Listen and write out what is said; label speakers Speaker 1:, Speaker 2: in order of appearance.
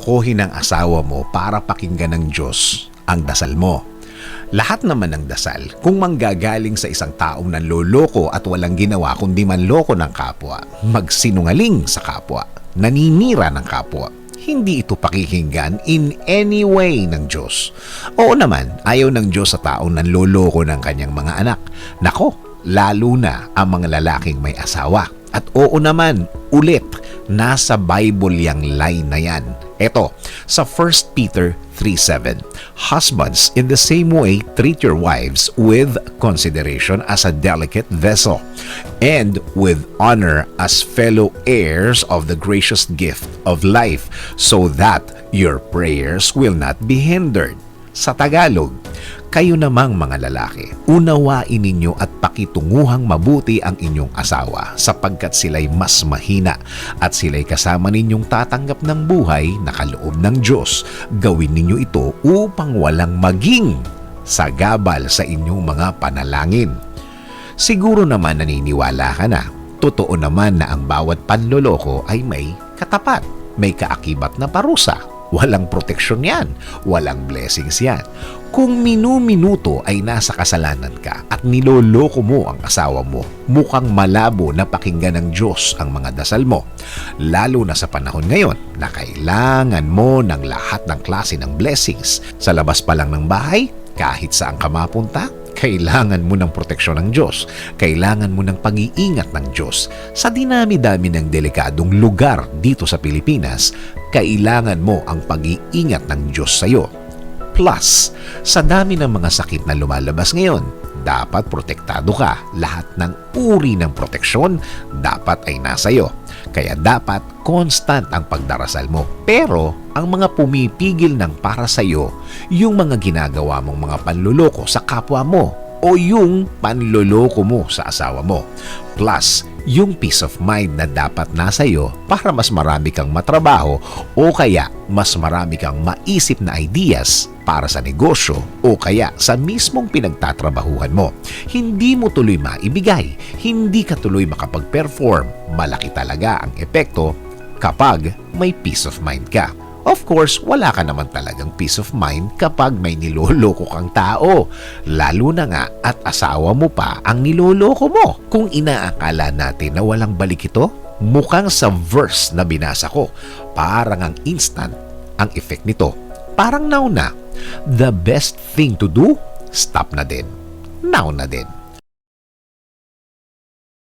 Speaker 1: lokohin ng asawa mo para pakinggan ng Diyos ang dasal mo. Lahat naman ng dasal, kung manggagaling sa isang taong nanloloko at walang ginawa kundi manloko ng kapwa, magsinungaling sa kapwa, naninira ng kapwa, hindi ito pakikinggan in any way ng Diyos. Oo naman, ayaw ng Diyos sa taong nanloloko ng kanyang mga anak. Nako, lalo na ang mga lalaking may asawa. At oo naman, ulit, nasa Bible yang line na yan. Eto, sa 1 Peter 3:7, husbands, in the same way, treat your wives with consideration as a delicate vessel, and with honor as fellow heirs of the gracious gift of life, so that your prayers will not be hindered. Sa Tagalog, kayo namang mga lalaki, unawain ninyo at pakitunguhang mabuti ang inyong asawa sapagkat sila'y mas mahina at sila'y kasama ninyong tatanggap ng buhay na kaloob ng Diyos. Gawin ninyo ito upang walang maging sagabal sa inyong mga panalangin. Siguro naman naniniwala ka na, totoo naman na ang bawat panloloko ay may katapat, may kaakibat na parusa. Walang proteksyon yan, walang blessings yan. Kung minu-minuto ay nasa kasalanan ka at niloloko mo ang asawa mo, mukhang malabo na pakinggan ng Diyos ang mga dasal mo. Lalo na sa panahon ngayon na kailangan mo ng lahat ng klase ng blessings. Sa labas pa lang ng bahay, kahit saan ka mapunta, kailangan mo ng proteksyon ng Diyos. Kailangan mo ng pag-iingat ng Diyos. Sa dinami-dami ng delikadong lugar dito sa Pilipinas, kailangan mo ang pag-iingat ng Diyos sa iyo. Plus, sa dami ng mga sakit na lumalabas ngayon, dapat protektado ka. Lahat ng uri ng proteksyon dapat ay nasa iyo. Kaya dapat constant ang pagdarasal mo. Pero ang mga pumipigil ng para sa iyo, yung mga ginagawa mong mga panloloko sa kapwa mo o yung panloloko mo sa asawa mo. Plus, yung peace of mind na dapat nasa iyo para mas marami kang matrabaho o kaya mas marami kang maisip na ideas para sa negosyo o kaya sa mismong pinagtatrabahuhan mo. Hindi mo tuloy maibigay, hindi ka tuloy makapag-perform. Malaki talaga ang epekto kapag may peace of mind ka. Of course, wala ka naman talagang peace of mind kapag may niloloko kang tao. Lalo na nga at asawa mo pa ang niloloko mo. Kung inaakala natin na walang balik ito, mukhang sa verse na binasa ko, parang ang instant ang effect nito. Parang now na. The best thing to do, stop na din. Now na din.